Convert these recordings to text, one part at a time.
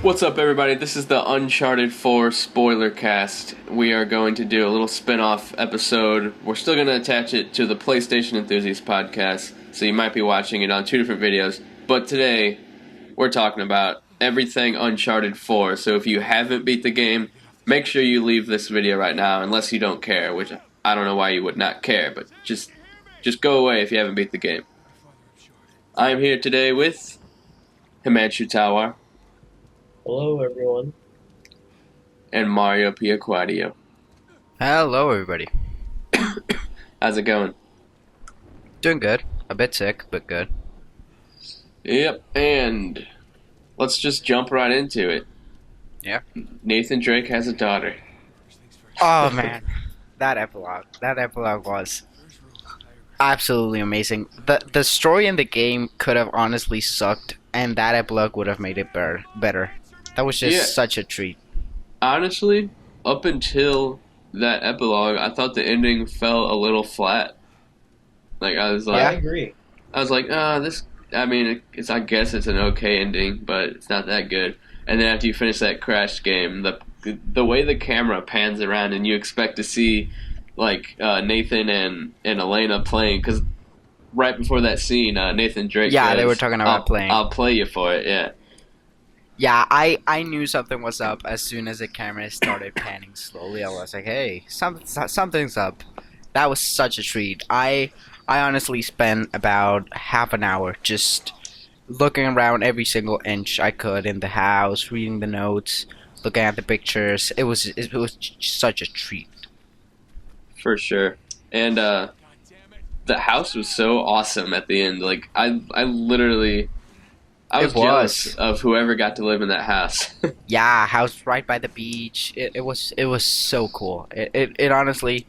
What's up, everybody? This is the Uncharted 4 SPOILERCAST. We are going to do a little spin-off episode. We're still going to attach it to the PlayStation Enthusiast podcast, so you might be watching it on two different videos. But today, we're talking about everything Uncharted 4. So if you haven't beat the game, make sure you leave this video right now, unless you don't care, which I don't know why you would not care, but just go away if you haven't beat the game. I am here today with Himanshu Tawar. Hello, everyone. And Mario Piaquadio. Hello, everybody. How's it going? Doing good. A bit sick, but good. Yep, and let's just jump right into it. Yeah. Nathan Drake has a daughter. Oh, man. That epilogue was absolutely amazing. The story in the game could have honestly sucked, and that epilogue would have made it better. That was just such a treat. Honestly, up until that epilogue, I thought the ending fell a little flat. Like, I was like... I agree. I was like, this... I mean, I guess it's an okay ending, but it's not that good. And then after you finish that Crash game, the way the camera pans around and you expect to see, like, Nathan and Elena playing, because right before that scene, Nathan Drake yeah, goes, they were talking about playing. I'll play you for it, yeah. Yeah, I knew something was up as soon as the camera started panning slowly. I was like, hey, something's up. That was such a treat. I honestly spent about half an hour just looking around every single inch I could in the house, reading the notes, looking at the pictures. It was such a treat. For sure. And the house was so awesome at the end. Like, I was jealous of whoever got to live in that house. Yeah, house right by the beach. It was so cool. It honestly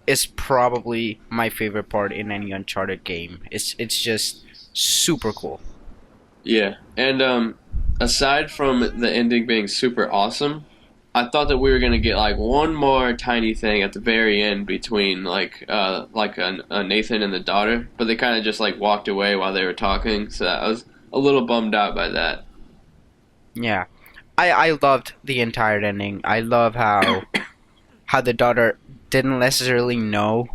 is probably my favorite part in any Uncharted game. It's just super cool. Yeah, and aside from the ending being super awesome, I thought that we were gonna get like one more tiny thing at the very end between like a Nathan and the daughter, but they kind of just like walked away while they were talking. So I was a little bummed out by that. Yeah, I loved the entire ending. I love how the daughter didn't necessarily know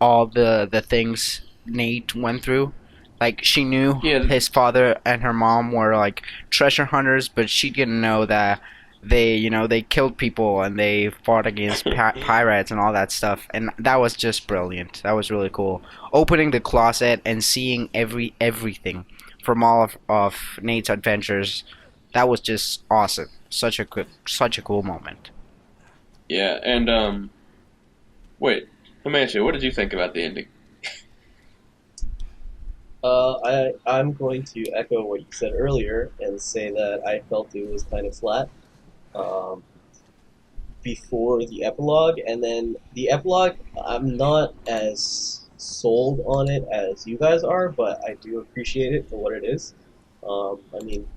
all the things Nate went through. Like, she knew his father and her mom were like treasure hunters, but she didn't know that they killed people and they fought against pirates and all that stuff. And that was just brilliant. That was really cool. Opening the closet and seeing everything from all of Nate's adventures, that was just awesome. Such a cool moment. Yeah, and wait, Himanshu, what did you think about the ending? I'm going to echo what you said earlier and say that I felt it was kind of flat before the epilogue, and then the epilogue, I'm not as sold on it as you guys are, but I do appreciate it for what it is. I mean,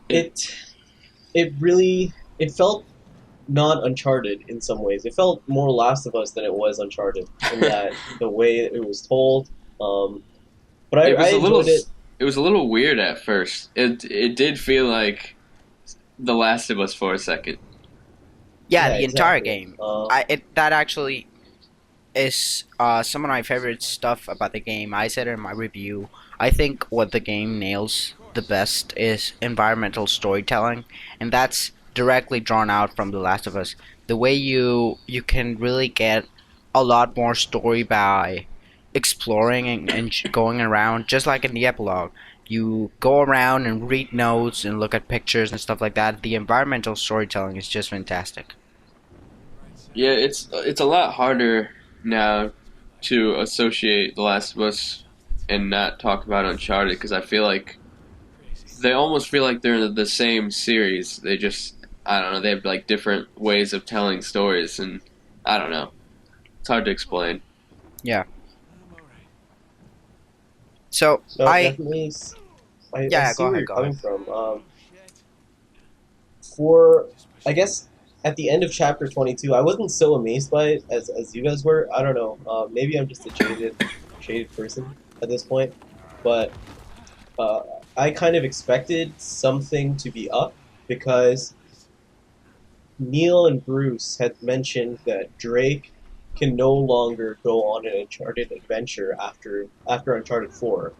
it felt not Uncharted in some ways. It felt more Last of Us than it was Uncharted in that the way it was told. But I enjoyed it. It was a little weird at first. It did feel like The Last of Us for a second. Yeah, the entire game. That actually is some of my favorite stuff about the game. I said it in my review. I think what the game nails the best is environmental storytelling, and that's directly drawn out from The Last of Us. The way you can really get a lot more story by exploring and going around, just like in the epilogue. You go around and read notes and look at pictures and stuff like that. The environmental storytelling is just fantastic. Yeah, it's a lot harder now to associate The Last of Us and not talk about Uncharted, because I feel like they almost feel like they're in the same series. They just, I don't know, they have like different ways of telling stories, and I don't know. It's hard to explain. Yeah. So definitely, I see go where ahead, you're coming from. For, I guess, at the end of chapter 22, I wasn't so amazed by it as you guys were. I don't know. Maybe I'm just a jaded person at this point. But I kind of expected something to be up because Neil and Bruce had mentioned that Drake can no longer go on an Uncharted adventure after Uncharted 4.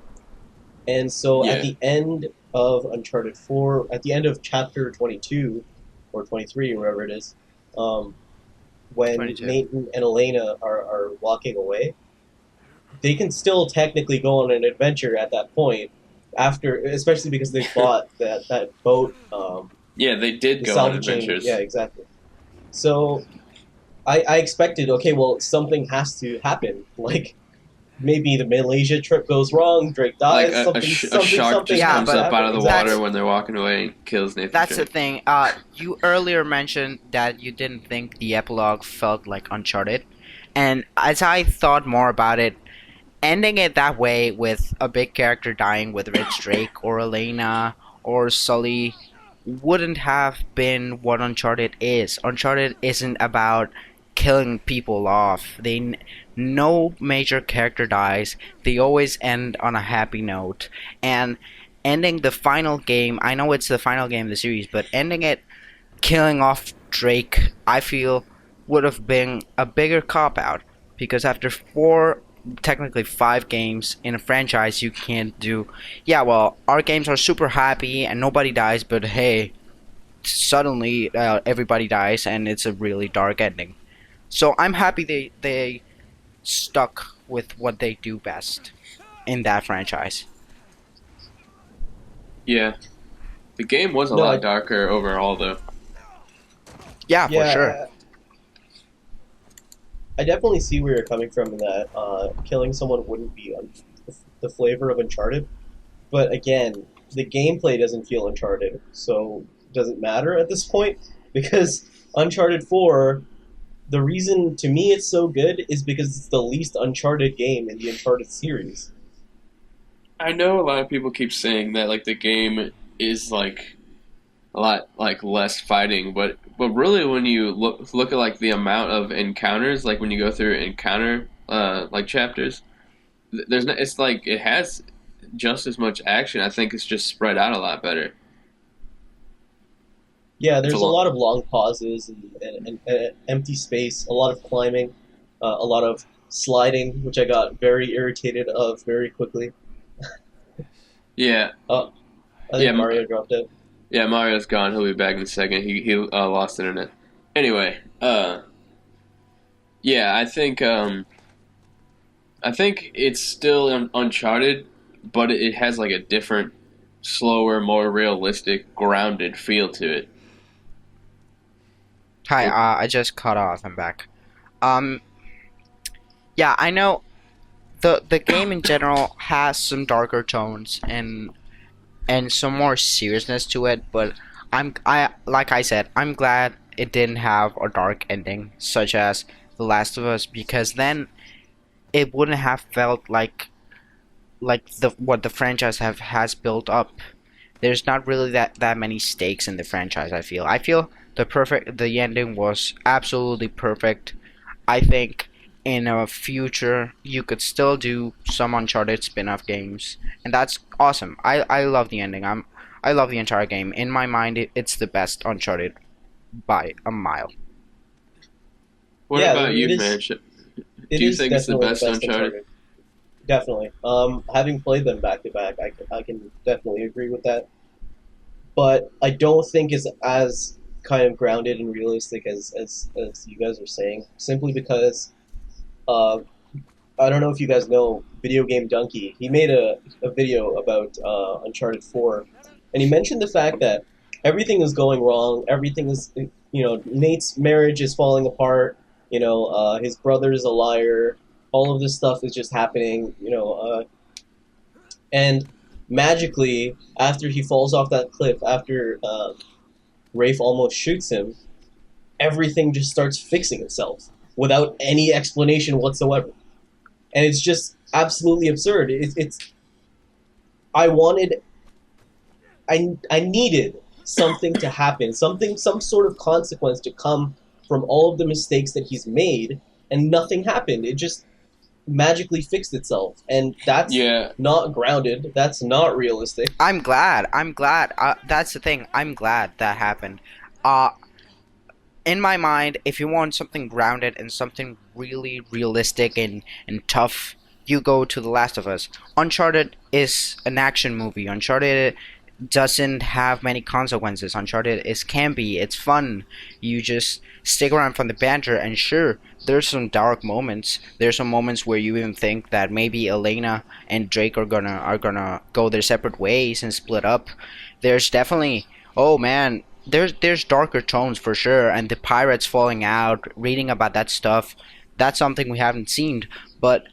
And so at Yeah, the end of Uncharted 4, at the end of chapter 22 or 23, wherever it is, um, when 22. Nathan and Elena are walking away, they can still technically go on an adventure at that point after, especially because they bought that boat, yeah, they did the go on salvaging. Yeah, adventures. exactly. So I expected, okay, well, something has to happen. Like maybe the Malaysia trip goes wrong, Drake Like dies, something, a something, shark something just Yeah, has comes to but up out happen. of the Exactly. water when they're walking away and kills Nathan that's the Drake. thing. You earlier mentioned that you didn't think the epilogue felt like Uncharted, and as I thought more about it, ending it that way with a big character dying, whether it's Drake or Elena or Sully, wouldn't have been what Uncharted is. Uncharted isn't about killing people off. No major character dies. They always end on a happy note, and ending the final game. I know it's the final game of the series, but ending it killing off Drake, I feel, would have been a bigger cop out because after four, technically five games in a franchise, you can't do. Yeah, well, our games are super happy and nobody dies, but hey, suddenly everybody dies and it's a really dark ending. So I'm happy they stuck with what they do best in that franchise. Yeah, the game was a No, lot darker overall, though. Yeah, for sure. yeah, I definitely see where you're coming from in that killing someone wouldn't be the flavor of Uncharted. But again, the gameplay doesn't feel Uncharted, so it doesn't matter at this point because Uncharted 4, the reason to me it's so good is because it's the least Uncharted game in the Uncharted series. I know a lot of people keep saying that like the game is like a lot like less fighting, but really when you look at like the amount of encounters, like when you go through encounter like chapters, there's no, it's like it has just as much action. I think it's just spread out a lot better. Yeah, It's a there's a lot. lot of long pauses and empty space, a lot of climbing, a lot of sliding, which I got very irritated of very quickly. Yeah, Oh, I yeah, think Mario dropped it. yeah. Mario's gone. He'll be back in a second. He lost internet. Anyway, yeah, I think it's still Uncharted, but it has like a different, slower, more realistic, grounded feel to it. Hi, Or- I just cut off. I'm back. Um, yeah, I know the game in general has some darker tones and some more seriousness to it, but I like I said, I'm glad it didn't have a dark ending such as The Last of Us because then it wouldn't have felt like the what the franchise have has built up. There's not really that many stakes in the franchise, I feel the ending was absolutely perfect. I think in a future you could still do some Uncharted spin-off games, and that's awesome. I love the ending. I love the entire game. In my mind, it's the best Uncharted by a mile. What Yeah, about it you, is. man? It Do you is think it's the definitely the best best Uncharted? Uncharted. Definitely. Having played them back to back, I can definitely agree with that. But I don't think is as kind of grounded and realistic as you guys are saying. Simply because uh, I don't know if you guys know Video Game Donkey. He made a video about Uncharted 4, and he mentioned the fact that everything is going wrong. Everything is, Nate's marriage is falling apart. His brother is a liar. All of this stuff is just happening. And magically, after he falls off that cliff, after Rafe almost shoots him, everything just starts fixing itself without any explanation whatsoever. And it's just absolutely absurd. I wanted, I needed something to happen, some sort of consequence to come from all of the mistakes that he's made, and nothing happened. magically fixed itself, and that's Yeah, not grounded. That's not realistic. I'm glad. I'm glad. That's the thing. I'm glad that happened. Uh, in my mind, if you want something grounded and something really realistic and tough, you go to The Last of Us. Uncharted is an action movie. Uncharted doesn't have many consequences. Uncharted is campy. It's fun. You just stick around from the banter, and sure, there's some dark moments. There's some moments where you even think that maybe Elena and Drake are gonna go their separate ways and split up. There's definitely, oh man, there's darker tones for sure, and the pirates falling out, reading about that stuff, that's something we haven't seen. But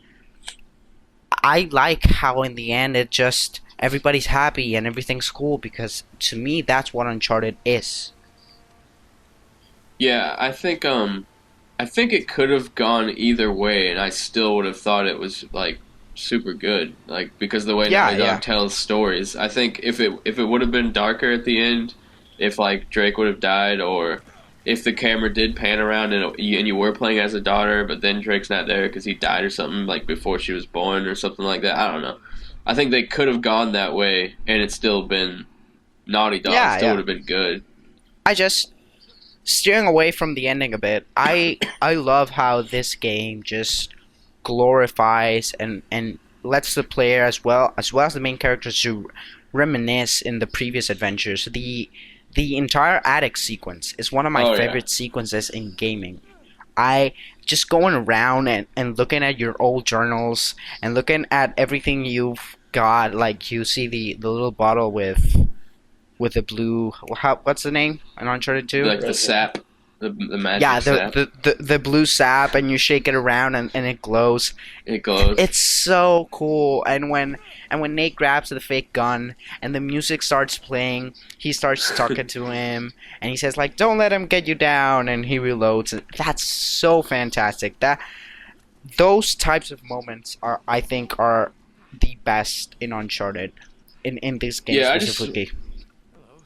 I like how in the end it just everybody's happy and everything's cool, because to me that's what Uncharted is. yeah. I think it could have gone either way, and I still would have thought it was like super good, like because the way Yeah, Naughty yeah. Dog tells stories. I think if it would have been darker at the end, if like Drake would have died, or if the camera did pan around and you were playing as a daughter, but then Drake's not there because he died or something like before she was born or something like that. I don't know. I think they could have gone that way, and it's still been Naughty Dog. Yeah, Still yeah. would have been good. I just steering away from the ending a bit. I love how this game just glorifies and lets the player as well as the main characters to reminisce in the previous adventures. The entire attic sequence is one of my Oh yeah. favorite sequences in gaming. I just going around and looking at your old journals and looking at everything you've got, like you see the little bottle with the blue, what's the name in Uncharted 2? Like the sap, the magic Yeah, sap. the blue sap, and you shake it around and it glows. It glows. It's so cool. And when Nate grabs the fake gun and the music starts playing, he starts talking to him and he says like, "Don't let him get you down," and he reloads. That's so fantastic. Those types of moments are, I think, are the best in Uncharted, in this game Yeah, specifically.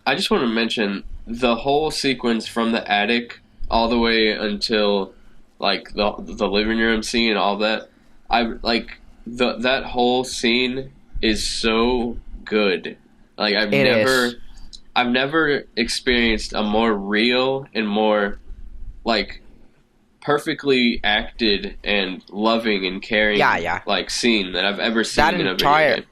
I just want to mention the whole sequence from the attic all the way until like the living room scene and all that. I like that whole scene is so good. Like It is. I've never experienced a more real and more like perfectly acted and loving and caring Yeah, yeah. like scene that I've ever That seen in a video entire game.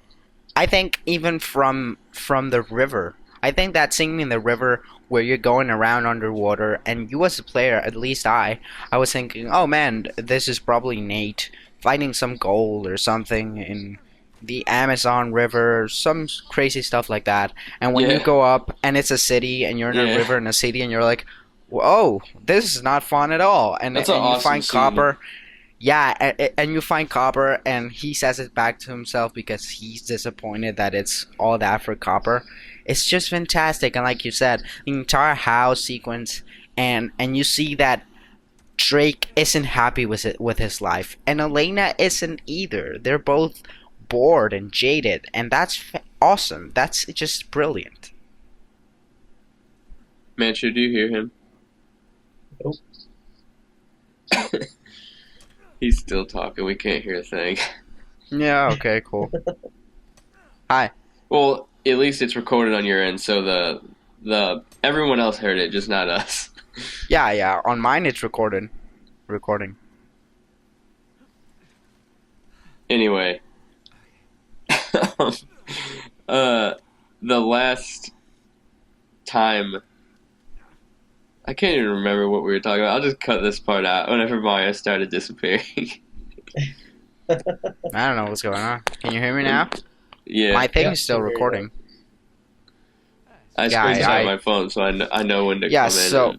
I think even from the river. I think that scene in the river where you're going around underwater, and you as a player, at least I was thinking, oh man, this is probably Nate finding some gold or something in the Amazon River, some crazy stuff like that. And when you Yeah. go up and it's a city and you're in a Yeah. river in a city and you're like, whoa, this is not fun at all. And That's an and you awesome find scene. copper. Yeah, and you find Copper, and he says it back to himself because he's disappointed that it's all that for Copper. It's just fantastic, and like you said, the entire house sequence, and you see that Drake isn't happy with his life, and Elena isn't either. They're both bored and jaded, and that's awesome. That's just brilliant. Manchu, do you hear him? Nope. He's still talking. We can't hear a thing. Yeah. Okay. Cool. Hi. Well, at least it's recorded on your end, so the everyone else heard it, just not us. Yeah. Yeah. On mine, it's recorded. Recording. Anyway, the last time I can't even remember what we were talking about. I'll just cut this part out. Whenever Mario started disappearing. I don't know what's going on. Can you hear me now? Yeah, My thing Yeah, is still I can hear you. recording. I yeah, screenshot I- my phone, so I know when to Yeah, come in. so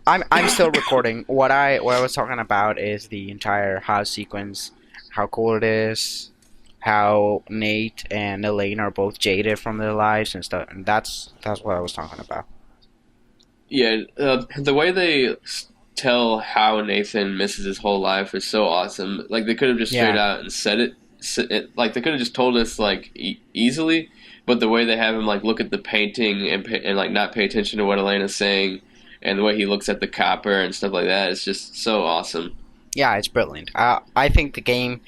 I'm still recording. What I was talking about is the entire house sequence, how cool it is, how Nate and Elaine are both jaded from their lives and stuff, and that's what I was talking about. Yeah, the way they tell how Nathan misses his whole life is so awesome. Like they could have just straight out and said it. Like they could have just told us like easily, but the way they have him like look at the painting and like not pay attention to what Elena's saying, and the way he looks at the copper and stuff like that, it's just so awesome. Yeah, it's brilliant. I think the game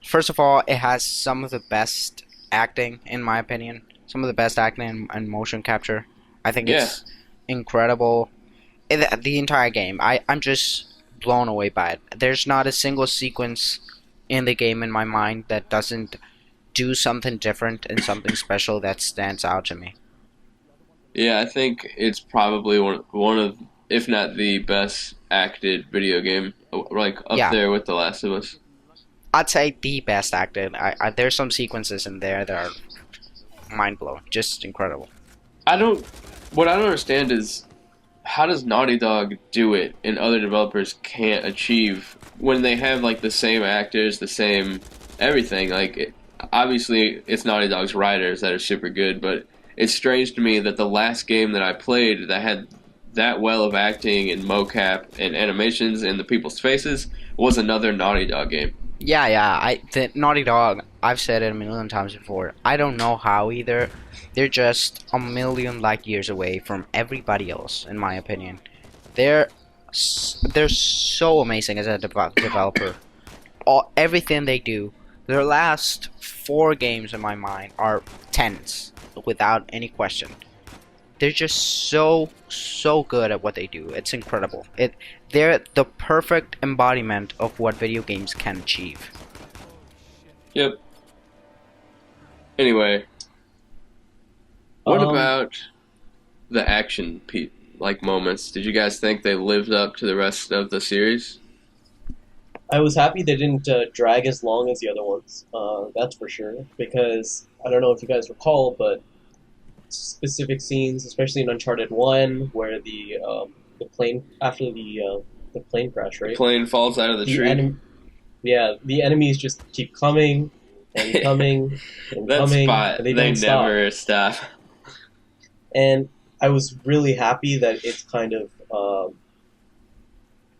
First of all, it has some of the best acting, in my opinion. Some of the best acting and motion capture. I think Yeah. it's incredible. The entire game, I'm just blown away by it. There's not a single sequence in the game in my mind that doesn't do something different and something special that stands out to me. Yeah, I think it's probably one of, if not the best acted video game, like up Yeah, there with The Last of Us. I'd say the best acted. There's some sequences in there that are mind blowing, just incredible. I don't. What I don't understand is how does Naughty Dog do it and other developers can't achieve when they have like the same actors, the same everything. Obviously, it's Naughty Dog's writers that are super good, but it's strange to me that the last game that I played that had that well of acting and mocap and animations in the people's faces was another Naughty Dog game. Yeah. The Naughty Dog. I've said it a million times before. I don't know how either. They're just a million light years away from everybody else, in my opinion. They're they're so amazing as a developer. Everything they do. Their last 4 games in my mind are tens, without any question. They're just so good at what they do. It's incredible. They're the perfect embodiment of what video games can achieve. Yep. Anyway, what Um, about the action like moments? Did you guys think they lived up to the rest of the series? I was happy they didn't drag as long as the other ones. That's for sure. Because I don't know if you guys recall, but specific scenes, especially in Uncharted One, where the plane after the plane crash, The right? plane falls out of the The tree. the enemies just keep coming and coming and That coming, spot, and they they don't stop. never stop. And I was really happy that it's kind of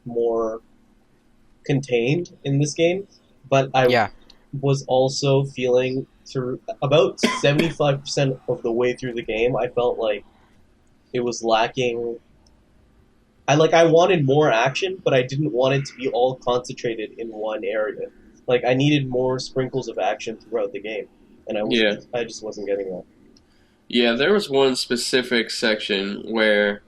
more contained in this game, but I Yeah, was also feeling through about 75% of the way through the game, I felt like it was lacking. I wanted more action, but I didn't want it to be all concentrated in one area. Like I needed more sprinkles of action throughout the game, and Yeah. I just wasn't getting that. Yeah, there was one specific section where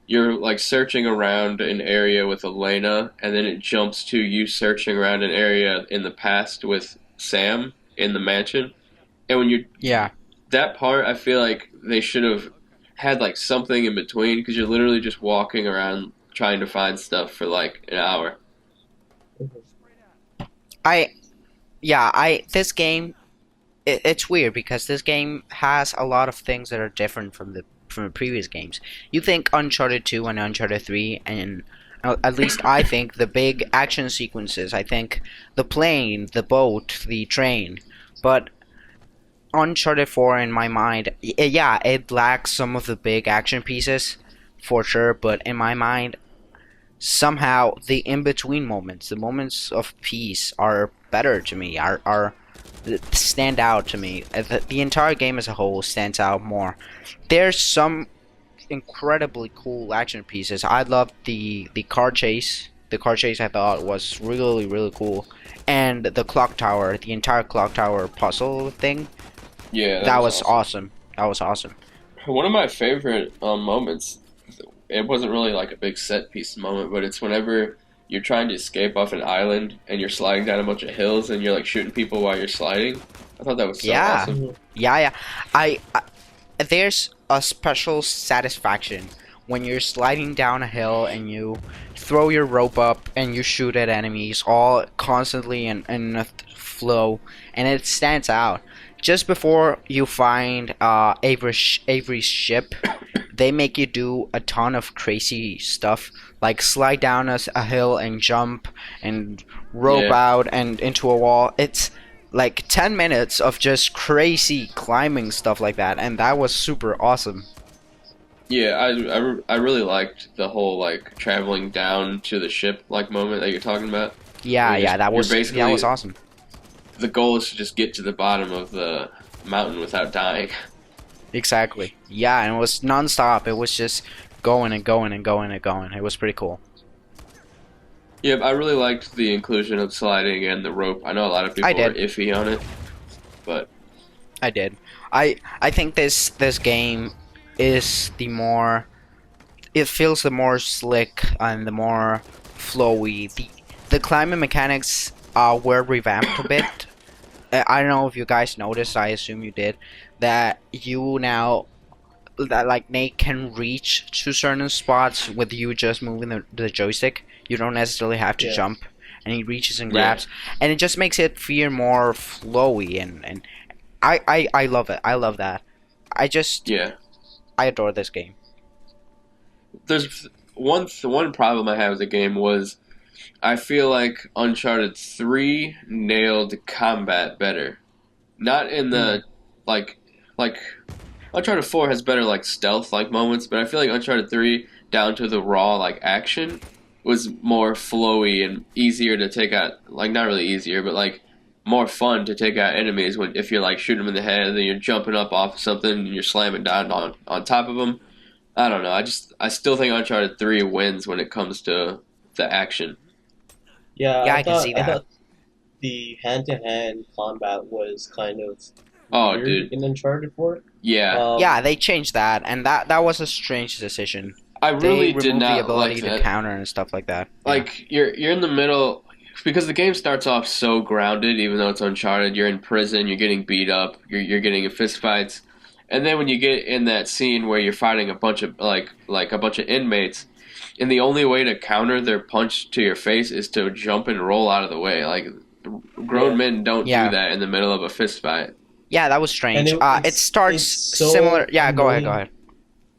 you're like searching around an area with Elena, and then it jumps to you searching around an area in the past with Sam in the mansion. And when you're yeah. that part, I feel like they should have had like something in between because you're literally just walking around trying to find stuff for like an hour. I this game, it's weird because this game has a lot of things that are different from the previous games. You think Uncharted 2 and Uncharted 3, and at least I think the big action sequences, I think the plane, the boat, the train, but Uncharted 4 in my mind, yeah, it lacks some of the big action pieces for sure, but in my mind somehow the in-between moments, the moments of peace are better to me, are stand out to me. The entire game as a whole stands out more. There's some incredibly cool action pieces. I loved the car chase. The car chase I thought was really cool. And the clock tower, the entire clock tower puzzle thing, Yeah, that was awesome. awesome. That was awesome. One of my favorite moments, it wasn't really like a big set piece moment, but it's whenever you're trying to escape off an island and you're sliding down a bunch of hills and you're like shooting people while you're sliding. I thought that was so Yeah. awesome. Mhm. Yeah. I there's a special satisfaction when you're sliding down a hill and you throw your rope up and you shoot at enemies all constantly in a flow, and it stands out. Just before you find Avery's ship, they make you do a ton of crazy stuff, like slide down a hill and jump and rope Yeah. out and into a wall. It's like 10 minutes of just crazy climbing stuff like that, and that was super awesome. Yeah, I really liked the whole like traveling down to the ship like moment that you're talking about. Yeah, You're just- that you're was basically- that was awesome. The goal is to just get to the bottom of the mountain without dying. Exactly. Yeah, and it was non-stop. It was just going and going and going and going. It was pretty cool. Yeah, I really liked the inclusion of sliding and the rope. I know a lot of people I were did. iffy on it, but I did. I think this game is the more it feels the more slick and the more flowy. The climbing mechanics were revamped a bit. I don't know if you guys noticed. I assume you did. That you now that like Nate can reach to certain spots with you just moving the joystick. You don't necessarily have to Yeah. jump, and he reaches and yeah, grabs, and it just makes it feel more flowy. And I love it. I love that. yeah. I adore this game. There's one problem I had with the game was I feel like Uncharted 3 nailed combat better. Not in the like Uncharted 4 has better like stealth like moments, but I feel like Uncharted 3 down to the raw like action was more flowy and easier to take out, like not really easier, but like more fun to take out enemies when if you're like shooting them in the head and then you're jumping up off something and you're slamming down on top of them. I don't know. I still think Uncharted 3 wins when it comes to the action. Yeah, Yeah, I can see I that. thought the hand-to-hand combat was kind of Oh, weird dude. in Uncharted 4. Yeah. Yeah, they changed that, and that was a strange decision. I They really did removed the not ability like to that. counter and stuff like that. Yeah. Like you're in the middle because the game starts off so grounded even though it's Uncharted. You're in prison, you're getting beat up, you're getting in fist fights. And then when you get in that scene where you're fighting a bunch of like a bunch of inmates, and the only way to counter their punch to your face is to jump and roll out of the way. Like grown Yeah. men don't Yeah. do that in the middle of a fist fight. Yeah, that was And strange. It it's starts so similar. Yeah, go ahead, annoying. go ahead.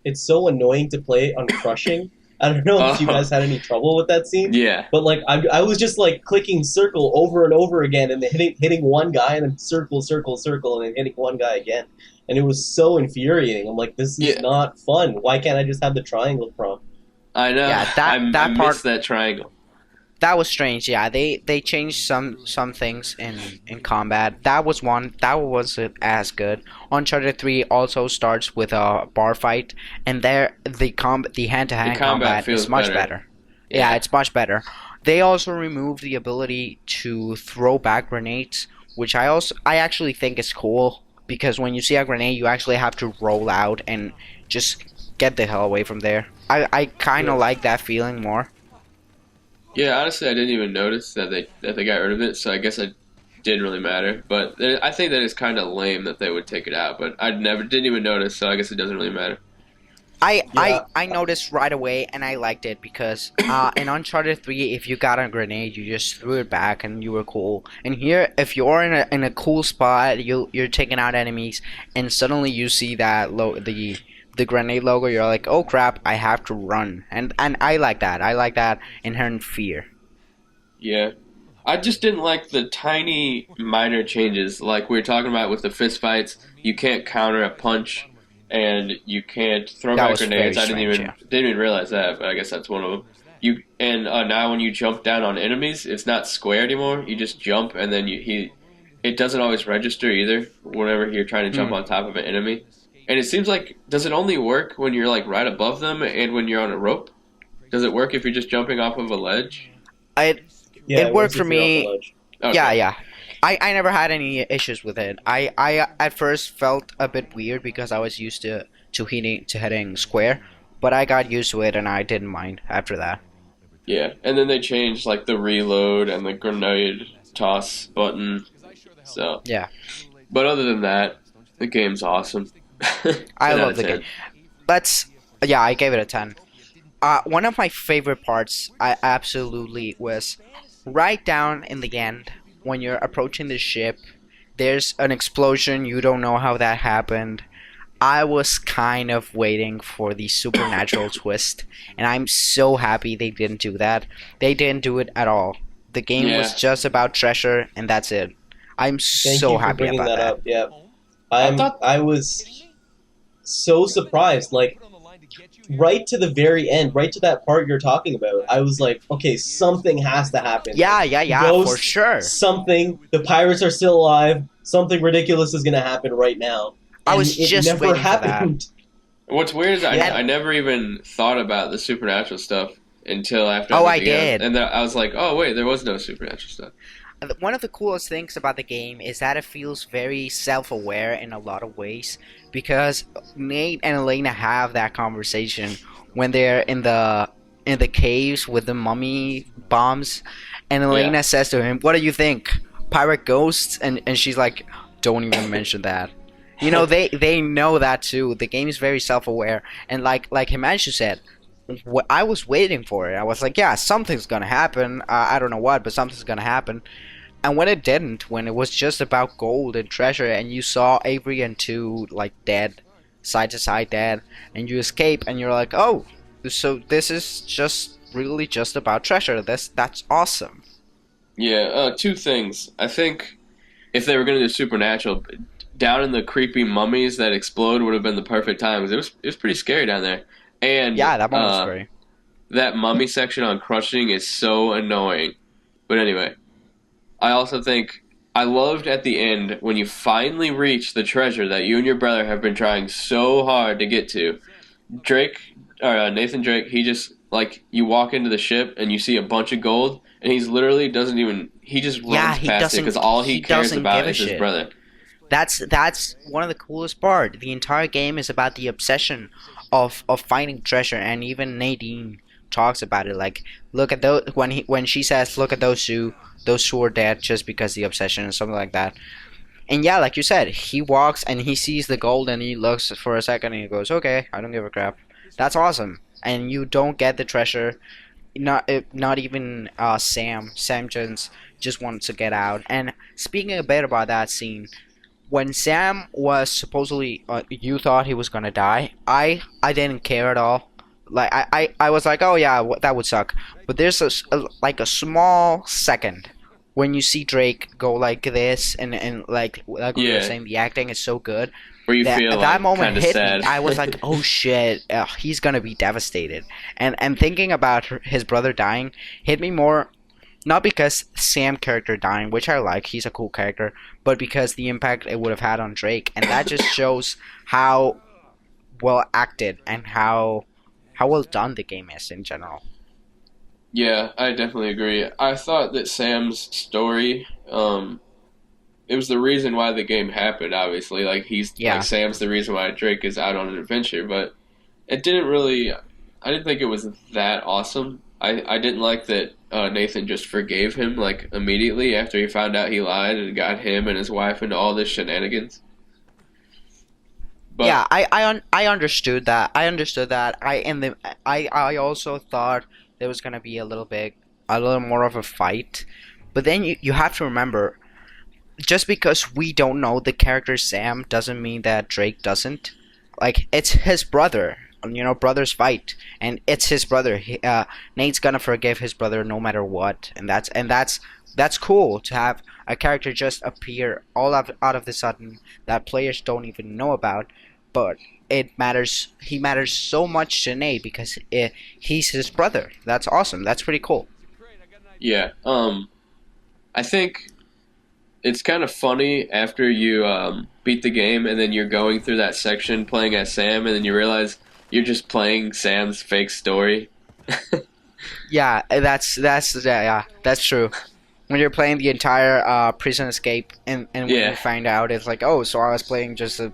It's so annoying to play on crushing. I don't know if you Oh. guys had any trouble with that scene, Yeah. but like I was just like clicking circle over and over again, and then hitting one guy, and then circle, circle, circle, and then hitting one guy again, and it was so infuriating. I'm like, this is Yeah. not fun. Why can't I just have the triangle prompt? I know. Yeah, that I part- miss that triangle. That was strange. Yeah, they changed some things in combat. That was one. That wasn't as good. Uncharted 3 also starts with a bar fight, and there the hand to hand The combat combat feels is much better. better. Yeah, it's much better. They also removed the ability to throw back grenades, which I actually think is cool because when you see a grenade, you actually have to roll out and just get the hell away from there. I kind of Yeah. like that feeling more. Yeah, honestly, I didn't even notice that they got rid of it, so I guess it didn't really matter. But I think that it's kind of lame that they would take it out. But I never didn't even notice, so I guess it doesn't really matter. Yeah. I noticed right away and I liked it because in Uncharted 3 if you got a grenade you just threw it back and you were cool. And here if you're in a cool spot you're taking out enemies and suddenly you see that the grenade logo you're like oh crap I have to run and I like that. I like that inherent fear. Yeah, I just didn't like the tiny minor changes, like we were talking about with the fist fights. You can't counter a punch, and you can't throw That back was grenades. very I strange, didn't even realize that, but I guess that's one of them. You and now when you jump down on enemies, it's not square anymore. You just jump, and then it doesn't always register either. Whenever you're trying to jump on top of an enemy, and it seems like does it only work when you're like right above them and when you're on a rope? Does it work if you're just jumping off of a ledge? Yeah, It worked once for if you're off me. the ledge. Okay. Yeah. I never had any issues with it. I at first felt a bit weird because I was used to hitting square, but I got used to it and I didn't mind after that. Yeah, and then they changed like the reload and the grenade toss button. So Yeah. but other than that, the game's awesome. I 10 out love of the 10. game. I gave it a 10. One of my favorite parts, I absolutely was right down in the end when you're approaching the ship. There's an explosion. You don't know how that happened. I was kind of waiting for the supernatural twist, and I'm so happy they didn't do that. They didn't do it at all. The game was Yeah. just about treasure, and that's it. I'm Thank so you for happy bringing about that. up. Yeah, I thought- I was so surprised. Like right to the very end, right to that part you're talking about, I was like, okay, something has to happen. Yeah, for Ghost, sure. Something. The pirates are still alive. Something ridiculous is going to happen right now. I And was it just never waiting for that. happened. What's weird is Yeah. I never even thought about the supernatural stuff. until after Oh, I everything else. did. And then I was like, oh wait, there was no supernatural stuff. One of the coolest things about the game is that it feels very self-aware in a lot of ways because Nate and Elena have that conversation when they're in the caves with the mummy bombs, and Elena Yeah. says to him, "What do you think? Pirate ghosts?" And she's like, "Don't even mention that." You know, they know that too. The game is very self-aware, and like Himanshu said, I was waiting for it. I was like, yeah, something's gonna happen. I don't know what, but something's gonna happen. And when it didn't, when it was just about gold and treasure, and you saw Avery and two like dead, side to side dead, and you escape, and you're like, oh, so this is just really just about treasure. That's awesome. Yeah, two things. I think if they were going to do supernatural, down in the creepy mummies that explode would have been the perfect time because it was pretty scary down there. And Yeah, that one was great. that mummy section on crushing is so annoying. But anyway, I also think I loved at the end when you finally reach the treasure that you and your brother have been trying so hard to get to. Drake, or Nathan Drake, he just like you walk into the ship and you see a bunch of gold, and he's literally doesn't even he just Yeah, runs he past it doesn't. because all he He cares doesn't about give a is his shit. brother. That's one of the coolest part. The entire game is about the obsession of finding treasure, and even Nadine talks about it. Like, look at those when she says, "Look at those two are dead just because the obsession," or something like that. And yeah, like you said, he walks and he sees the gold and he looks for a second and he goes, "Okay, I don't give a crap." That's awesome. And you don't get the treasure. Not even Sam. Sam just wants to get out. And speaking a bit about that scene, when Sam was supposedly, you thought he was gonna die. I didn't care at all. Like I was like, oh yeah, that would suck. But there's like a small second when you see Drake go like this, and like we were Yeah, saying, the acting is so good where you that feel that like moment kind of hit sad. me. I was like, oh shit, he's gonna be devastated. And thinking about his brother dying hit me more, not because Sam character dying, which I like, he's a cool character, but because the impact it would have had on Drake, and that just shows how well acted and how well done the game is in general. Yeah, I definitely agree. I thought that Sam's story, it was the reason why the game happened. Obviously, like he's like Yeah, Sam's the reason why Drake is out on an adventure, but it didn't really. I didn't think it was that awesome. I didn't like that Nathan just forgave him like immediately after he found out he lied and got him and his wife into all this shenanigans. But yeah, I understood that. I understood that. I also thought there was gonna be a little more of a fight, but then you have to remember, just because we don't know the character Sam doesn't mean that Drake doesn't. Like, it's his brother. You know, brothers fight, and it's his brother. Nate's gonna forgive his brother no matter what, and that's cool to have a character just appear out of the sudden that players don't even know about, but it matters. He matters so much to Nate because he's his brother. That's awesome. That's pretty cool. yeah, I think it's kind of funny after you beat the game and then you're going through that section playing as Sam and then you realize you're just playing Sam's fake story. Yeah, yeah, that's true. When you're playing the entire prison escape, and when Yeah, you find out, it's like, oh, so I was playing just a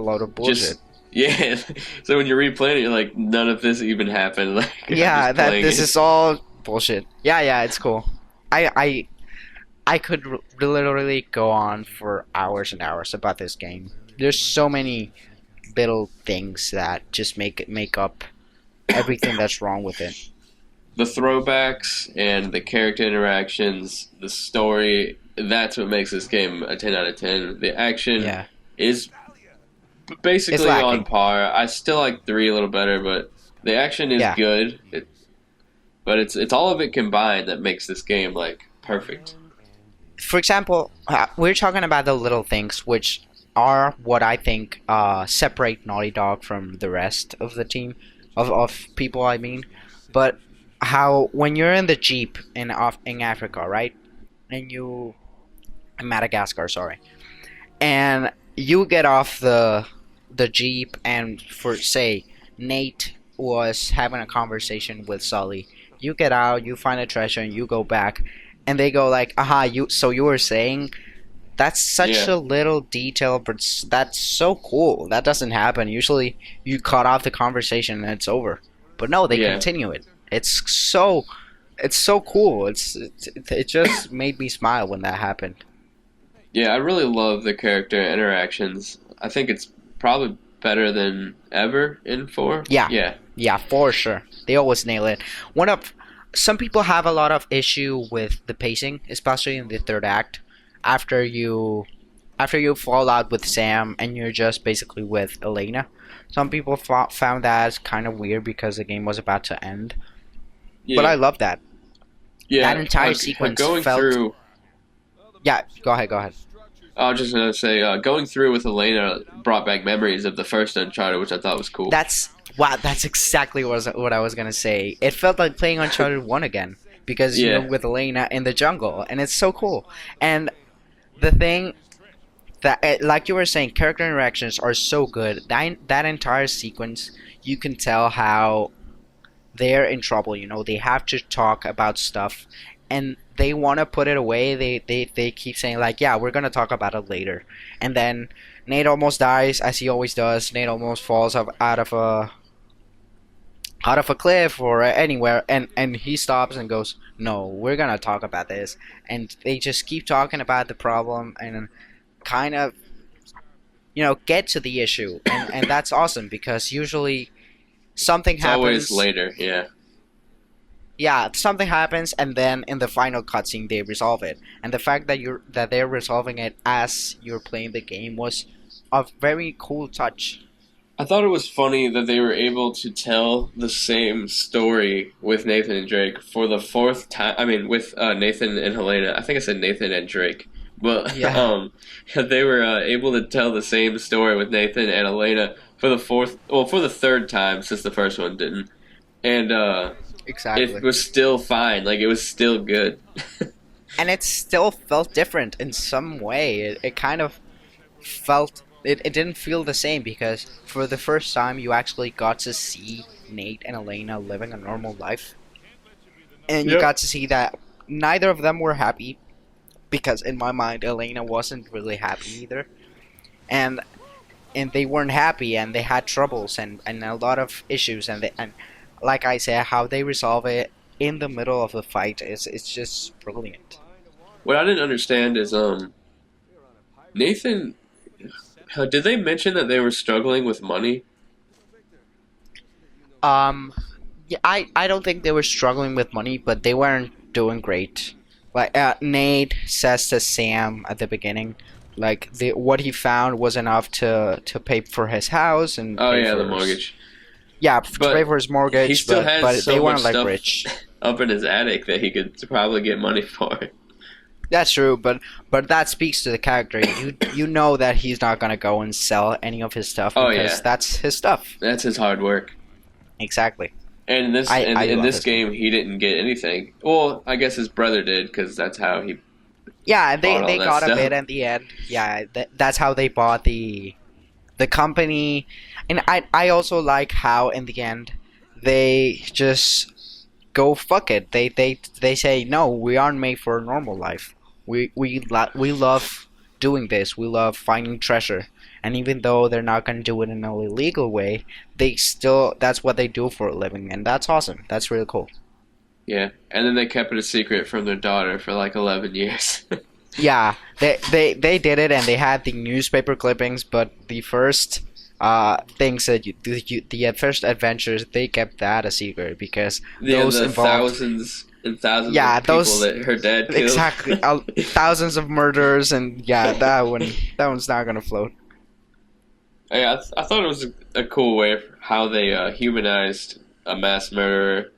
load of bullshit. just yeah. So when you're replaying it, you're like, none of this even happened. Like I'm Yeah, just that playing this it. is all bullshit. Yeah, yeah, it's cool. I could literally go on for hours and hours about this game. There's so many little things that just make up everything that's wrong with it. The throwbacks and the character interactions, the story. That's what makes this game a 10 out of 10. The action Yeah, is it's basically on lacking. par. I still like 3 a little better, but the action is Yeah. good. But it's all of it combined that makes this game like perfect. For example, we're talking about the little things, which are what I think separate Naughty Dog from the rest of the team, of people. I mean, but how when you're in the jeep in Africa, right, and you in Madagascar, sorry, and you get off the jeep, and for say Nate was having a conversation with Sully, You get out, you find a treasure, and you go back, and they go like, "Aha, you were saying." That's such Yeah, a little detail, but that's so cool. That doesn't happen. Usually, you cut off the conversation and it's over. But no, they yeah, continue it. It's so cool. It just made me smile when that happened. yeah. I really love the character interactions. I think it's probably better than ever in 4. Yeah, Yeah, yeah, for sure. They always nail it. One of Some people have a lot of issue with the pacing, especially in the third act. After you after you fall out with Sam and you're just basically with Elena. Some people found that kind of weird because the game was about to end. But I yeah, love that. That yeah. entire sequence Going felt. through. Yeah, go ahead, go ahead. I was just gonna say, going through with Elena brought back memories of the first Uncharted, which I thought was cool. That's wow. That's exactly what I was gonna say. It felt like playing Uncharted One again because you're Yeah, with Elena in the jungle, and it's so cool. And the thing that, like you were saying, character interactions are so good. That entire sequence, you can tell how they're in trouble. They have to talk about stuff, and they want to put it away. They keep saying like, yeah, we're gonna talk about it later, and then Nate almost dies as he always does. Nate almost falls out of a cliff or anywhere, and he stops and goes, no, we're gonna talk about this, and they just keep talking about the problem and kind of get to the issue, and that's awesome because usually something it's always happens. later. Yeah, Yeah, something happens, and then in the final cutscene they resolve it. And the fact that they're resolving it as you're playing the game was a very cool touch. I thought it was funny that they were able to tell the same story with Nathan and Drake for the fourth time. I mean, with Nathan and Helena. I think I said Nathan and Drake, but Yeah, they were able to tell the same story with Nathan and Helena for for the third time since the first one didn't, and it exactly. was still fine. Like it was still good. And it still felt different in some way. It kind of felt it didn't feel the same because for the first time you actually got to see Nate and Elena living a normal life, and you Yep. got to see that neither of them were happy because in my mind Elena wasn't really happy either, and they weren't happy and they had troubles and a lot of issues, and like I said, how they resolve it in the middle of the fight is it's just brilliant. What I didn't understand is Nathan. Did they mention that they were struggling with money? Um, yeah, I don't think they were struggling with money, but they weren't doing great. Like Nate says to Sam at the beginning, like what he found was enough to pay for his house and Oh pay yeah, for the mortgage. yeah, to pay But for his he mortgage, still but has they so much weren't like stuff rich. up in his attic that he could probably get money for. That's true, but that speaks to the character. You know that he's not gonna go and sell any of his stuff Oh because yeah, that's his stuff. that's his hard work. Exactly. And in this I in love this his game. game, he didn't get anything. Well, I guess his brother did because that's how he Yeah, bought all they that got a stuff. bit at the end. Yeah, that's how they bought the company, and I also like how in the end they just go fuck it. They say no, we aren't made for a normal life. We love doing this. We love finding treasure. And even though they're not gonna do it in an illegal way, they still that's what they do for a living, and that's awesome. That's really cool. Yeah, and then they kept it a secret from their daughter for like 11 years. Yeah, they did it, and they had the newspaper clippings, but the first things that the first adventures they kept that a secret because Yeah, those the involved thousands and thousands yeah of people those that her dad killed. exactly thousands of murders, and yeah, that one's not gonna float. Yeah, I thought it was a cool way of how they humanized a mass murderer.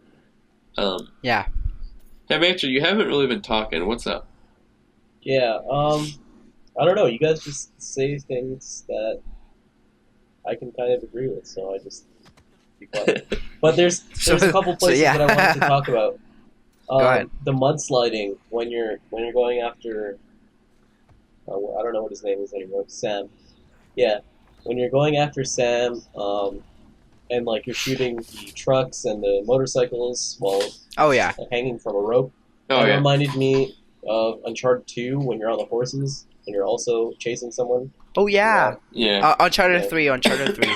Yeah. Hey, Mancher, you haven't really been talking. What's up? Yeah, I don't know. You guys just say things that I can kind of agree with, so I just be quiet. But there's a couple So places yeah. that I wanted to talk about. Go ahead. The mudsliding when you're going after I don't know what his name is anymore. Sam. Yeah, when you're going after Sam, and like you're shooting the trucks and the motorcycles while Oh yeah. hanging from a rope. Oh That yeah. reminded me of Uncharted 2 when you're on the horses and you're also chasing someone. Oh yeah. Yeah. Uncharted Yeah. 3. Uncharted 3.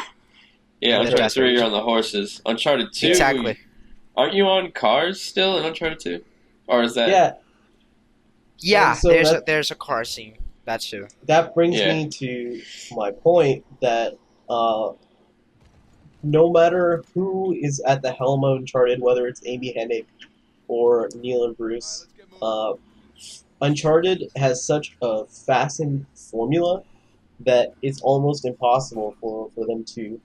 Yeah, In the Uncharted 3, desert. you're on the horses. Uncharted 2, Exactly. aren't you on cars still in Uncharted 2? Or is that... Yeah, Yeah. so There's a car scene. That's true. that brings Yeah. me to my point that no matter who is at the helm of Uncharted, whether it's Amy Hennig or Neil and Bruce, Uncharted has such a fascinating formula that it's almost impossible for them to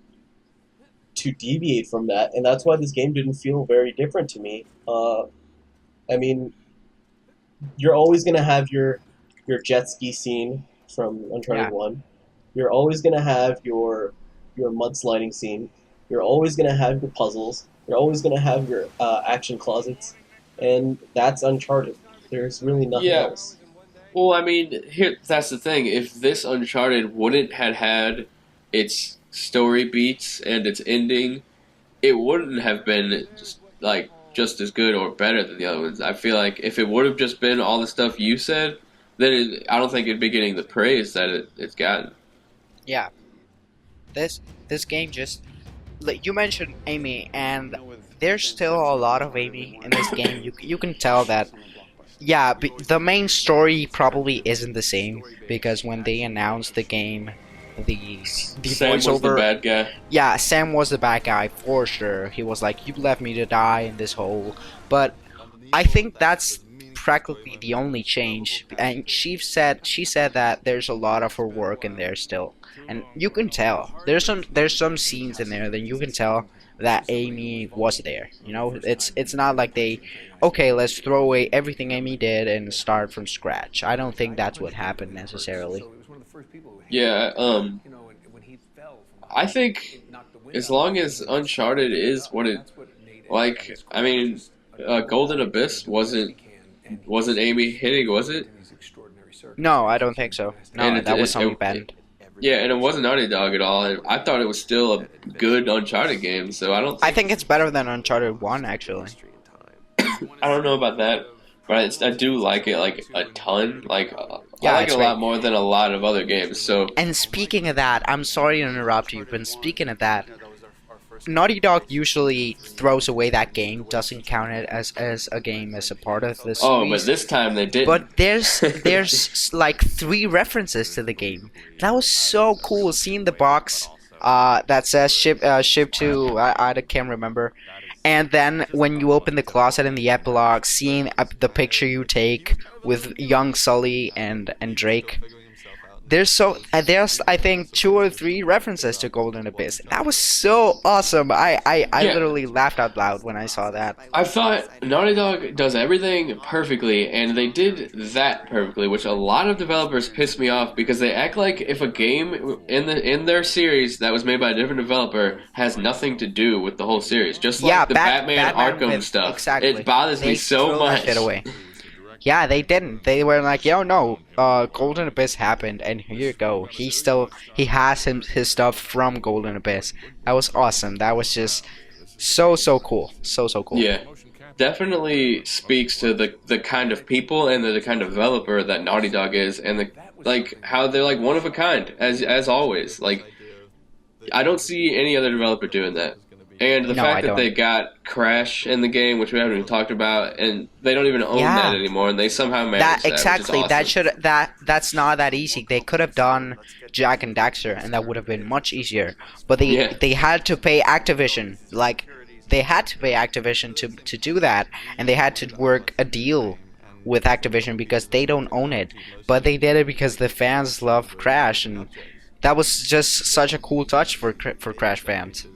deviate from that, and that's why this game didn't feel very different to me. I mean, you're always gonna have your jet ski scene from Uncharted Yeah. 1. You're always gonna have your mudsliding scene. You're always gonna have your puzzles. You're always gonna have your action closets, and that's Uncharted. There's really nothing Yeah. else. Well, I mean, that's the thing. If this Uncharted wouldn't have had its story beats and its ending, it wouldn't have been just as good or better than the other ones. I feel like if it would have just been all the stuff you said, then I don't think it'd be getting the praise that it's gotten. Yeah. This game just, like you mentioned Amy, and there's still a lot of Amy in this game. You can tell that. Yeah, the main story probably isn't the same because when they announced the game, the Sam was the voiceover. bad guy. Yeah, Sam was the bad guy for sure. He was like, "You left me to die in this hole," but I think that's practically the only change. And she said that there's a lot of her work in there still, and you can tell there's some scenes in there that you can tell that Amy was there. You know, it's not like okay, let's throw away everything Amy did and start from scratch. I don't think that's what happened necessarily. Yeah, I think as long as Uncharted is what it like, I mean, Golden Abyss wasn't Amy Hennig, was it? No, I don't think so. No, And that was Sony Bend. Yeah, and it wasn't Naughty Dog at all. And I thought it was still a good Uncharted game. So I don't. I think it's better than Uncharted 1, actually. I don't know about that, but I do like it like a ton. Like Yeah, I like it's it a great. lot more than a lot of other games. So And speaking of that, I'm sorry to interrupt you, but speaking of that, Naughty Dog usually throws away that game, doesn't count it as a game as a part of the series. oh, but this time they didn't. But there's like 3 references to the game. That was so cool. Seeing the box that says ship to I can't remember, and then when you open the closet in the epilogue, seeing the picture you take with young Sully and Drake. There's I think 2 or 3 references to Golden Abyss. That was so awesome. I Yeah. literally laughed out loud when I saw that. I thought Naughty Dog does everything perfectly, and they did that perfectly, which a lot of developers piss me off because they act like if a game in their series that was made by a different developer has nothing to do with the whole series, just like Yeah, the Batman Arkham with- stuff. exactly. It bothers They me so threw much. that shit away. Yeah, they didn't. They were like, "Yo, no, Golden Abyss happened, and here you go. He has his stuff from Golden Abyss." That was awesome. That was just so cool. So cool. Yeah, definitely speaks to the kind of people and the kind of developer that Naughty Dog is, and how they're like one of a kind as always. Like I don't see any other developer doing that. And the No, fact I that don't. they got Crash in the game, which we haven't even talked about, and they don't even own Yeah. that anymore, and they somehow managed That that, exactly. which is awesome. That's not that easy. They could have done Jack and Daxter, and that would have been much easier. But Yeah. they had to pay Activision. Like they had to pay Activision to do that, and they had to work a deal with Activision because they don't own it. But they did it because the fans love Crash, and that was just such a cool touch for Crash fans.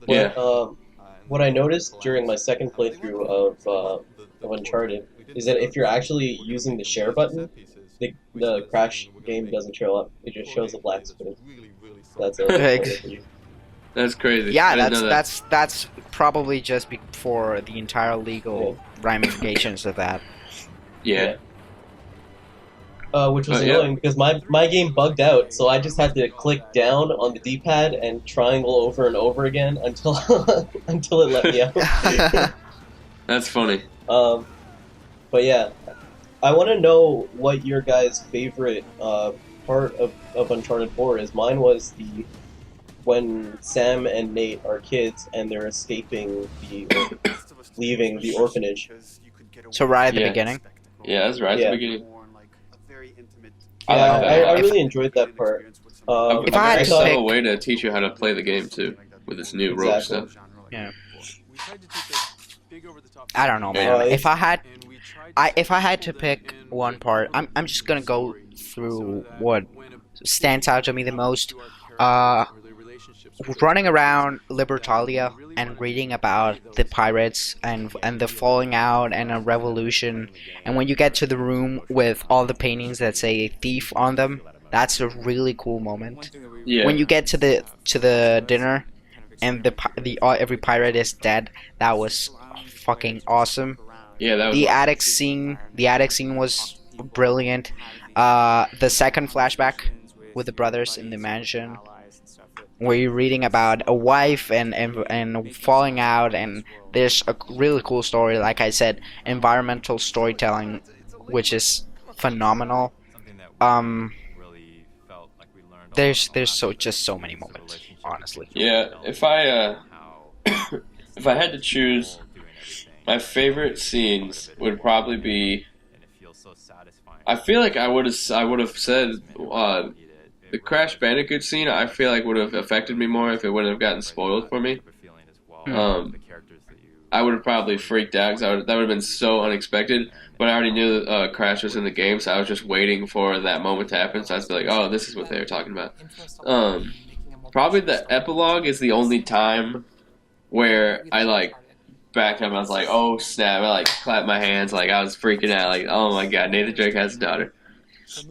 Yeah. What I noticed during my second playthrough of Uncharted is that if you're actually using the share button, the Crash game doesn't show up. It just shows a black screen. That's a That's crazy. I Yeah, didn't know that. that's probably just for the entire legal ramifications of that. Yeah. which was Yeah. annoying because my game bugged out, so I just had to click down on the D-pad and triangle over and over again until until it let me out. That's funny. But yeah, I want to know what your guys' favorite part of Uncharted 4 is. Mine was the when Sam and Nate are kids and they're escaping leaving the orphanage. So right at the Yeah. beginning. Yeah, that's right at Yeah. the beginning. Yeah, I like that. I really enjoyed that part. If I had I to saw pick- a way to teach you how to play the game too, with this new rope Exactly. stuff. Yeah. I don't know, man. Uh, If I had to pick one part, I'm just gonna go through what stands out to me the most. Running around Libertalia and reading about the pirates and the falling out and a revolution, and when you get to the room with all the paintings that say thief on them, that's a really cool moment. Yeah. When you get to the dinner and every pirate is dead, that was fucking awesome. Yeah, that was The attic scene was brilliant. The second flashback with the brothers in the mansion, where you're reading about a wife and falling out, and there's a really cool story. Like I said, environmental storytelling, which is phenomenal. There's just so many moments, honestly. Yeah, if I if I had to choose, my favorite scenes would probably be. I feel like I would have said the Crash Bandicoot scene. I feel like would have affected me more if it wouldn't have gotten spoiled for me. I would have probably freaked out because that would have been so unexpected. But I already knew that Crash was in the game, so I was just waiting for that moment to happen. So I was like, "Oh, this is what they were talking about." Probably the epilogue is the only time where I like backed up. I was like, "Oh snap!" I like clapped my hands, like I was freaking out, like, "Oh my god, Nathan Drake has a daughter."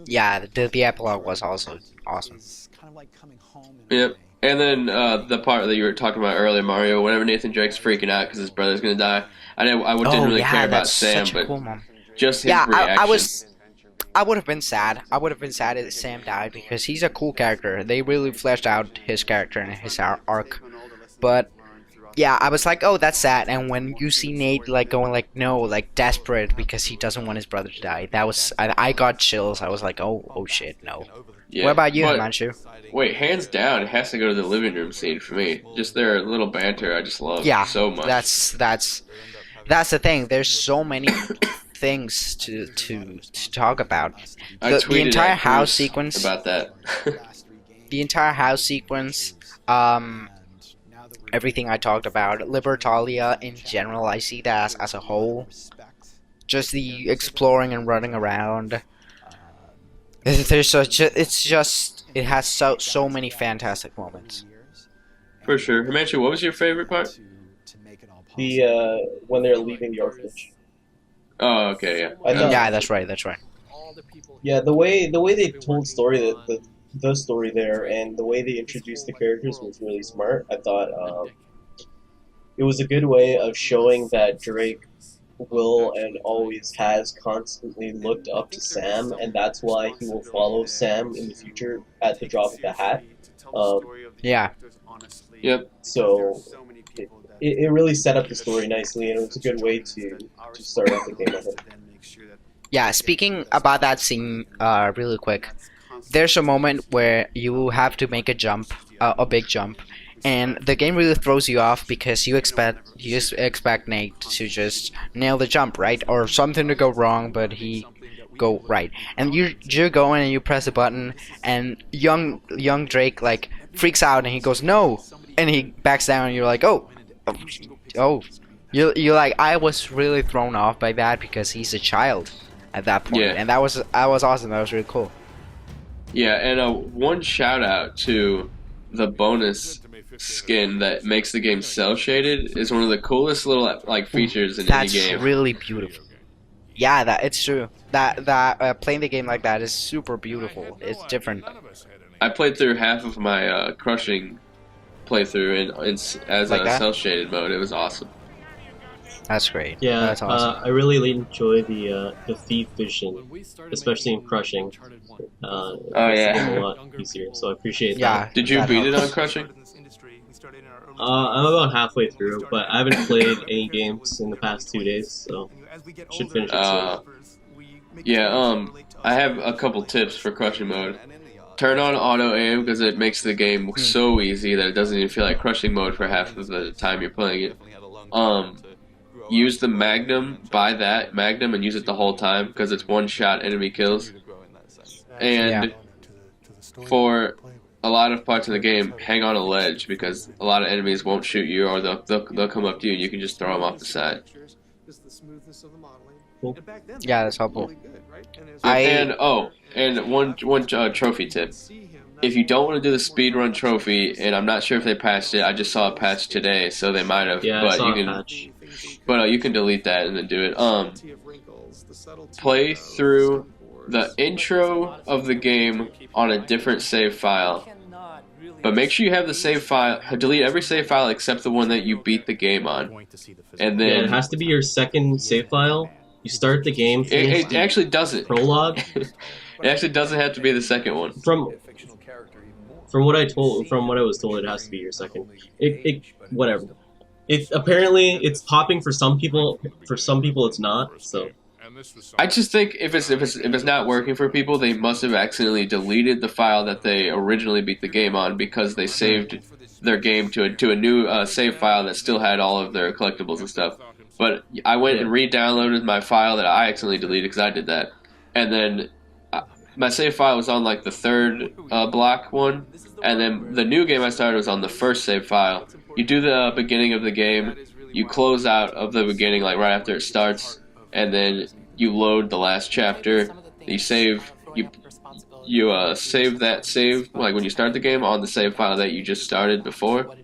Yeah, the epilogue was also awesome. Yep. And then the part that you were talking about earlier, Mario, whenever Nathan Drake's freaking out because his brother's gonna die, didn't really care about that's Sam, such a but cool moment. just his Yeah, reaction. I would have been sad. I would have been sad if Sam died because he's a cool character. They really fleshed out his character and his arc. But yeah, I was like, oh, that's sad. And when you see Nate like going like no, like desperate because he doesn't want his brother to die, that was I got chills. I was like, oh shit, no. Yeah. What about you, But, Himanshu? wait, hands down, it has to go to the living room scene for me. Just their little banter, I just love Yeah, so much. that's the thing. There's so many things to talk about. I The tweeted entire at house Bruce sequence. about that. The entire house sequence, everything I talked about, Libertalia in general, I see that as a whole. Just the exploring and running around. It has so many fantastic moments. For sure. Himanshu, what was your favorite part? The when they're leaving the orphanage. Oh, okay, yeah. I thought- Yeah, that's right. Yeah, the way they told the story there and the way they introduced the characters was really smart. I thought it was a good way of showing that Drake will and always has constantly looked up to Sam, and that's why he will follow Sam in the future at the drop of the hat. Yeah. Yep. So it really set up the story nicely, and it was a good way to start off the game, I think. Yeah, speaking about that scene, really quick, there's a moment where you have to make a jump, a big jump, and the game really throws you off because you expect Nate to just nail the jump, right, or something to go wrong, but he go right, and you're going and you press a button, and young Drake like freaks out and he goes no, and he backs down, and you're like oh. You're like, I was really thrown off by that because he's a child at that point, Yeah. and that was awesome. That was really cool. Yeah, and one shout out to the bonus skin that makes the game cel shaded is one of the coolest little like features in That's any game. really beautiful. Yeah, it's true. That playing the game like that is super beautiful. It's different. I played through half of my crushing playthrough in as Like a that? cel shaded mode. It was awesome. That's great. Yeah, That's awesome. I really enjoy the thief vision, especially in crushing. It Oh makes the game a yeah. lot easier, so I appreciate that. Yeah, Did you that beat it on helps. crushing? I'm about halfway through, but I haven't played any games in the past 2 days, so should finish it soon. Uh, yeah. I have a couple tips for crushing mode. Turn on auto aim because it makes the game Hmm. so easy that it doesn't even feel like crushing mode for half of the time you're playing it. Um, Use the Magnum, buy that Magnum, and use it the whole time because it's one shot enemy kills. Yeah. And for a lot of parts of the game, hang on a ledge because a lot of enemies won't shoot you or they'll come up to you and you can just throw them off the side. Cool. Yeah, that's helpful. And one trophy tip. If you don't want to do the speedrun trophy, and I'm not sure if they patched it, I just saw a patch today, so they might have. Yeah, I but saw you a can, patch. but you can delete that and then do it. Play through the intro of the game on a different save file, but make sure you have the save file. Delete every save file except the one that you beat the game on, and Yeah, it then has to be your second save file. You start the game, finish it the actually doesn't. prologue. It actually doesn't have to be the second one. From what I was told, it has to be your second. Whatever. Apparently it's popping for some people. For some people, it's not. So I just think if it's not working for people, they must have accidentally deleted the file that they originally beat the game on because they saved their game to a new save file that still had all of their collectibles and stuff. But I went and re-downloaded my file that I accidentally deleted because I did that, and then my save file was on like the third block one, and then the new game I started was on the first save file. You do the beginning of the game, you close out of the beginning like right after it starts, and then you load the last chapter. You save you save that save like when you start the game on the save file that you just started before,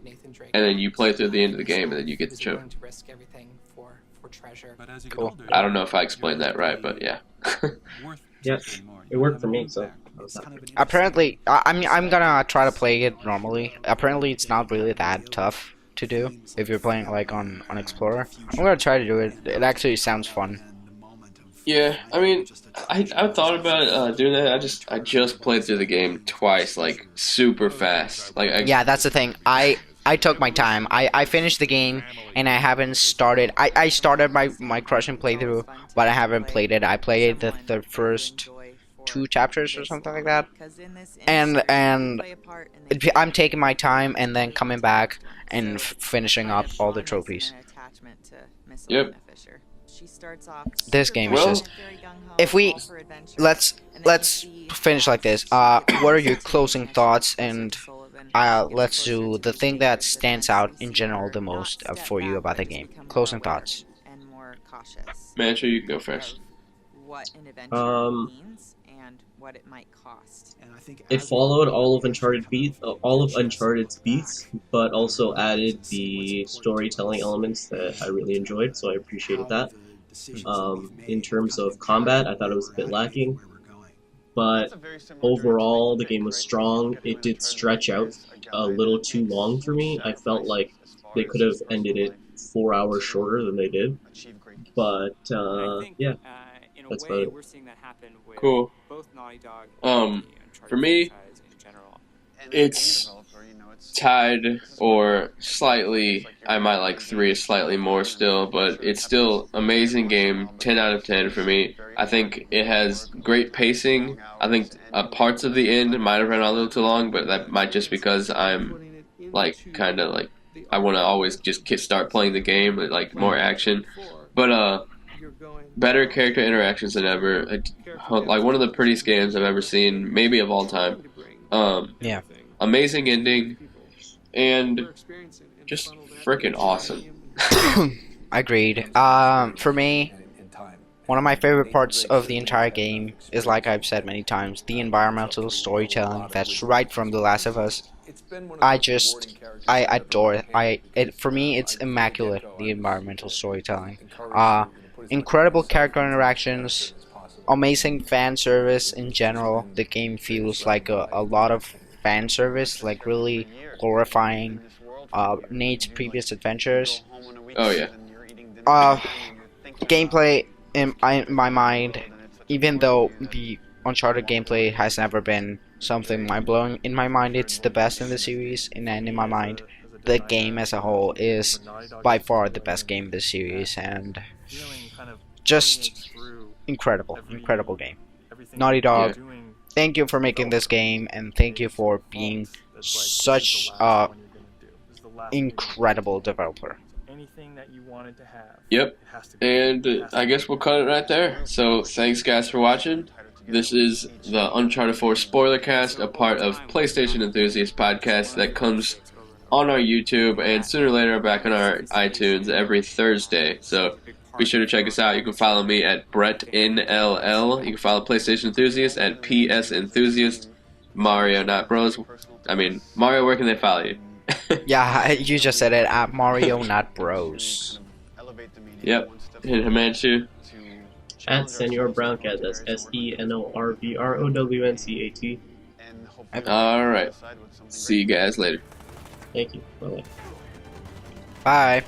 and then you play through the end of the game, and then you get the trophy. Cool. I don't know if I explained that right, but yeah. yeah, it worked for me. So Apparently, I'm gonna try to play it normally. Apparently, it's not really that tough to do if you're playing like on Explorer. I'm gonna try to do it. It actually sounds fun. Yeah, I mean, I thought about doing that. I just played through the game twice, like super fast. Yeah, that's the thing. I took my time. I finished the game and I haven't started. I started my crushing playthrough, but I haven't played it. I played the first 2 chapters or something like that, and I'm taking my time and then coming back and finishing up all the trophies. Yep. This game is just. If we let's finish like this. What are your closing thoughts, and let's do the thing that stands out in general the most for you about the game. Closing thoughts. Man, sure you can go first. It followed all of Uncharted's beats, but also added the storytelling elements that I really enjoyed, so I appreciated that. In terms of combat, I thought it was a bit lacking, but overall the game was strong. It did stretch out a little too long for me. I felt like they could have ended it 4 hours shorter than they did, but yeah, that's about it. Cool. For me, it's tied or slightly. I might like 3 slightly more still, but it's still amazing game. 10 out of 10 for me. I think it has great pacing. I think parts of the end might have run a little too long, but that might just because I'm like kind of like I want to always just start playing the game with like more action. But better character interactions than ever. Like one of the prettiest games I've ever seen, maybe of all time. Yeah. Amazing ending, and just freaking awesome. Agreed. For me, one of my favorite parts of the entire game is, like I've said many times, the environmental storytelling that's right from The Last of Us. I adore it. For me, it's immaculate, the environmental storytelling. Incredible character interactions, amazing fan service in general. The game feels like a lot of fan service, like really glorifying Nate's previous adventures. Oh yeah. Uh, gameplay in my mind, even though the Uncharted gameplay has never been something mind-blowing, in my mind it's the best in the series, and in my mind the game as a whole is by far the best game in the series, and just incredible game. Naughty Dog, thank you for making this game, and thank you for being such a incredible developer. Yep. And I guess we'll cut it right there. So thanks guys for watching. This is the Uncharted 4 Spoilercast, a part of PlayStation Enthusiast podcast that comes on our YouTube and sooner or later back on our iTunes every Thursday. So be sure to check us out. You can follow me at BrettNLL. You can follow PlayStation Enthusiast at PS Enthusiast. Mario, not Bros. I mean, Mario, where can they follow you? Yeah, you just said it, at Mario, not Bros. Yep. And Himanshu? At Senor Browncat, that's SENORBROWNCAT. Alright. See you guys later. Thank you. Bye. Bye.